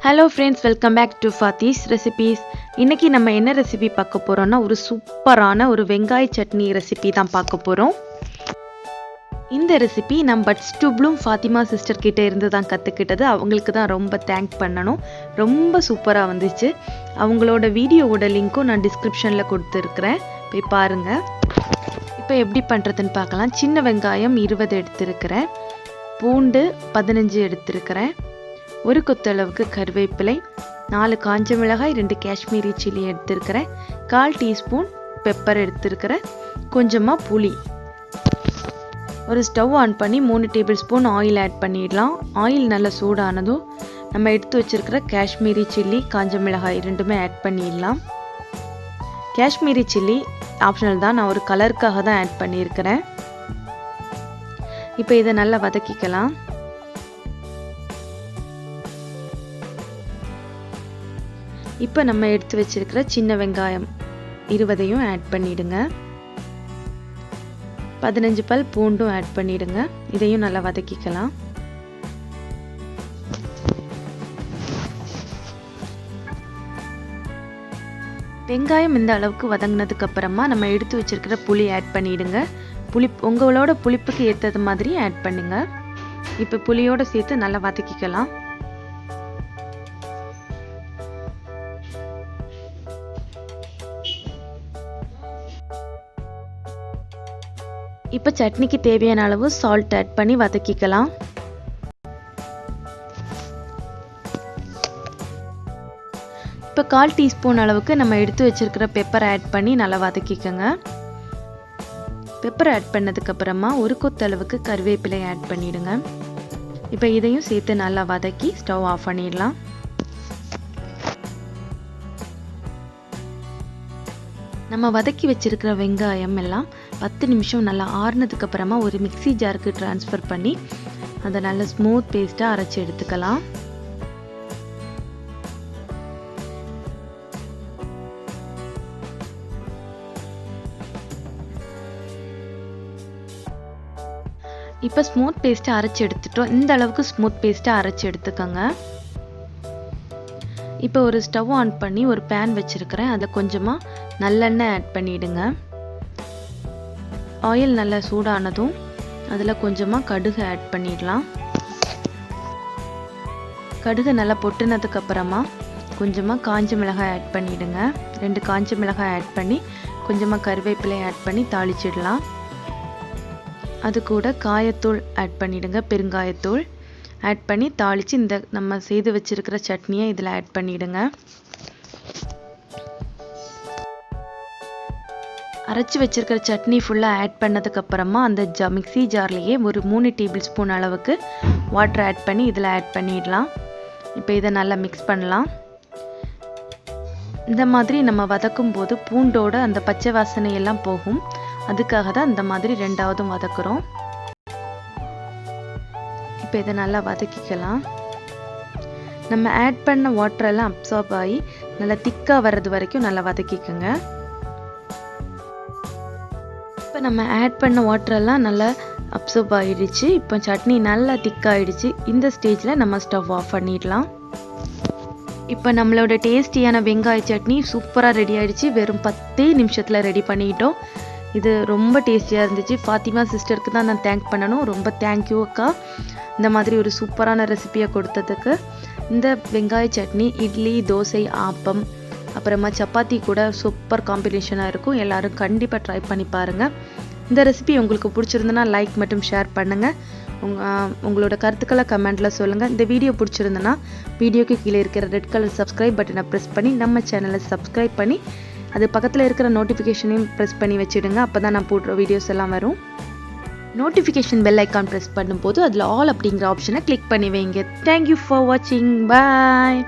Hello friends, welcome back to Fathi's recipes. இன்றைக்கி நம்ம என்ன ரெசிபி பார்க்க போகிறோன்னா, ஒரு சூப்பரான ஒரு வெங்காய சட்னி ரெசிபி தான் பார்க்க போகிறோம். இந்த ரெசிபி நம்ம buds to bloom Fathima sister கிட்டே இருந்து தான் கற்றுக்கிட்டது. அவங்களுக்கு தான் ரொம்ப தேங்க் பண்ணணும். ரொம்ப சூப்பராக வந்துச்சு. அவங்களோட வீடியோவோட லிங்க்கும் நான் டிஸ்கிரிப்ஷனில் கொடுத்துருக்குறேன், போய் பாருங்கள். இப்போ எப்படி பண்ணுறதுன்னு பார்க்கலாம். சின்ன வெங்காயம் 20 எடுத்துருக்கிறேன், பூண்டு 15 எடுத்துருக்கிறேன், ஒரு கொத்தளவுக்கு கருவேப்பிலை, 4 காஞ்ச மிளகாய், 2 காஷ்மீரி சில்லி எடுத்துருக்கிறேன், 1/4 டீஸ்பூன் பெப்பர் எடுத்துருக்கிறேன், கொஞ்சமாக புளி. ஒரு ஸ்டவ் ஆன் பண்ணி 3 டேபிள் ஸ்பூன் ஆயில் ஆட் பண்ணிடலாம். ஆயில் நல்லா சூடானதும் நம்ம எடுத்து வச்சுருக்கிற காஷ்மீரி சில்லி, காஞ்ச மிளகாய் ரெண்டுமே ஆட் பண்ணிடலாம். காஷ்மீரி சில்லி ஆப்ஷனல் தான், நான் ஒரு கலருக்காக தான் ஆட் பண்ணியிருக்கிறேன். இப்போ இதை நல்லா வதக்கிக்கலாம். இப்போ நம்ம எடுத்து வச்சிருக்கிற சின்ன வெங்காயம் 20ஐயும் ஆட் பண்ணிடுங்க. 15 பல் பூண்டும் ஆட் பண்ணிடுங்க. இதையும் நல்லா வதக்கிக்கலாம். வெங்காயம் இந்த அளவுக்கு வதங்கினதுக்கு அப்புறமா நம்ம எடுத்து வச்சிருக்கிற புளி ஆட் பண்ணிடுங்க. உங்களோட புளிப்புக்கு ஏற்றது மாதிரி ஆட் பண்ணுங்க. இப்போ புளியோட சேர்த்து நல்லா வதக்கிக்கலாம். இப்போ சட்னிக்கு தேவையான அளவு சால்ட் ஆட் பண்ணி வதக்கிக்கலாம். இப்போ 1/4 டீஸ்பூன் அளவுக்கு நம்ம எடுத்து வச்சிருக்கிற பெப்பர் ஆட் பண்ணி நல்லா வதக்கிக்கோங்க. பெப்பர் ஆட் பண்ணதுக்கு அப்புறமா ஒரு கொத்தளவுக்கு கருவேப்பிலை ஆட் பண்ணிடுங்க. இப்போ இதையும் சேர்த்து நல்லா வதக்கி ஸ்டவ் ஆஃப் பண்ணிடலாம். நம்ம வதக்கி வச்சிருக்கிற வெங்காயம் எல்லாம் 10 நிமிஷம் நல்லா ஆறுனதுக்கு அப்புறமா ஒரு மிக்ஸி ஜாருக்கு ட்ரான்ஸ்ஃபர் பண்ணி அதை நல்ல ஸ்மூத் பேஸ்ட்டாக அரைச்சி எடுத்துக்கலாம். இப்போ ஸ்மூத் பேஸ்ட்டை அரைச்சி எடுத்துட்டோம். இந்த அளவுக்கு ஸ்மூத் பேஸ்ட்டை அரைச்சி எடுத்துக்கோங்க. இப்போ ஒரு ஸ்டவ் ஆன் பண்ணி ஒரு பேன் வச்சுருக்கிறேன். அதை கொஞ்சமாக நல்லெண்ணெய் ஆட் பண்ணிவிடுங்க. ஆயில் நல்லா சூடானதும் அதில் கொஞ்சமாக கடுகு ஆட் பண்ணிடலாம். கடுகு நல்லா பொட்டுனதுக்கு அப்புறமா கொஞ்சமாக காஞ்ச மிளகாய் ஆட் பண்ணிவிடுங்க. 2 காஞ்ச மிளகாய் ஆட் பண்ணி கொஞ்சமாக கருவேப்பிலை ஆட் பண்ணி தாளிச்சிடலாம். அது கூட காயத்தூள் ஆட் பண்ணிவிடுங்க, பெருங்காயத்தூள் ஆட் பண்ணி தாளித்து இந்த நம்ம செய்து வச்சுருக்கிற சட்னியை இதில் ஆட் பண்ணிவிடுங்க. அரைச்சி வச்சுருக்கிற சட்னி ஃபுல்லாக ஆட் பண்ணதுக்கப்புறமா அந்த மிக்ஸி ஜார்லேயே ஒரு 3 டேபிள் ஸ்பூன் அளவுக்கு வாட்டர் ஆட் பண்ணி இதில் ஆட் பண்ணிடலாம். இப்போ இதை நல்லா மிக்ஸ் பண்ணலாம். இந்த மாதிரி நம்ம வதக்கும் போது பூண்டோட அந்த பச்சை வாசனையெல்லாம் போகும். அதுக்காக தான் இந்த மாதிரி 2வதும் வதக்குறோம். இப்போ இதை நல்லா வதக்கிக்கலாம். நம்ம ஆட் பண்ண வாட்டரெல்லாம் அப்சார்ப் ஆகி நல்லா திக்காக வர்றது வரைக்கும் நல்லா வதக்கிக்கோங்க. இப்போ நம்ம ஆட் பண்ண வாட்டரெல்லாம் நல்லா அப்சார்ப் ஆகிடுச்சு. இப்போ சட்னி நல்லா திக்காகிடுச்சு. இந்த ஸ்டேஜில் நம்ம ஸ்டவ் ஆஃப் பண்ணிடலாம். இப்போ நம்மளோட டேஸ்டியான வெங்காய சட்னி சூப்பராக ரெடி ஆகிடுச்சு. வெறும் 10 நிமிஷத்தில் ரெடி பண்ணிட்டோம். இது ரொம்ப டேஸ்டியாக இருந்துச்சு. ஃபாத்திமா சிஸ்டருக்கு தான் நான் தேங்க் பண்ணணும். ரொம்ப தேங்க்யூ அக்கா, இந்த மாதிரி ஒரு சூப்பரான ரெசிபியை கொடுத்ததுக்கு. இந்த வெங்காய சட்னி இட்லி, தோசை, ஆப்பம், அப்புறமா சப்பாத்தி கூட சூப்பர் காம்பினேஷனாக இருக்கும். எல்லோரும் கண்டிப்பாக ட்ரை பண்ணி பாருங்கள். இந்த ரெசிபி உங்களுக்கு பிடிச்சிருந்தனா லைக் மற்றும் ஷேர் பண்ணுங்கள். உங்களோட கருத்துக்களை கமெண்ட்டில் சொல்லுங்கள். இந்த வீடியோ பிடிச்சிருந்தனா வீடியோக்கு கீழே இருக்கிற ரெட் கலர் சப்ஸ்கிரைப் பட்டனை ப்ரெஸ் பண்ணி நம்ம சேனலை சப்ஸ்கிரைப் பண்ணி அது பக்கத்தில் இருக்கிற நோட்டிஃபிகேஷனையும் ப்ரெஸ் பண்ணி வச்சுடுங்க. அப்போ தான் நான் போடுற வீடியோஸ் எல்லாம் வரும். நோட்டிஃபிகேஷன் பெல் ஐக்கான் ப்ரெஸ் பண்ணும்போது அதில் ஆல் அப்படிங்கிற ஆப்ஷனை கிளிக் பண்ணி வைங்க. தேங்க்யூ ஃபார் வாட்சிங். பாய்.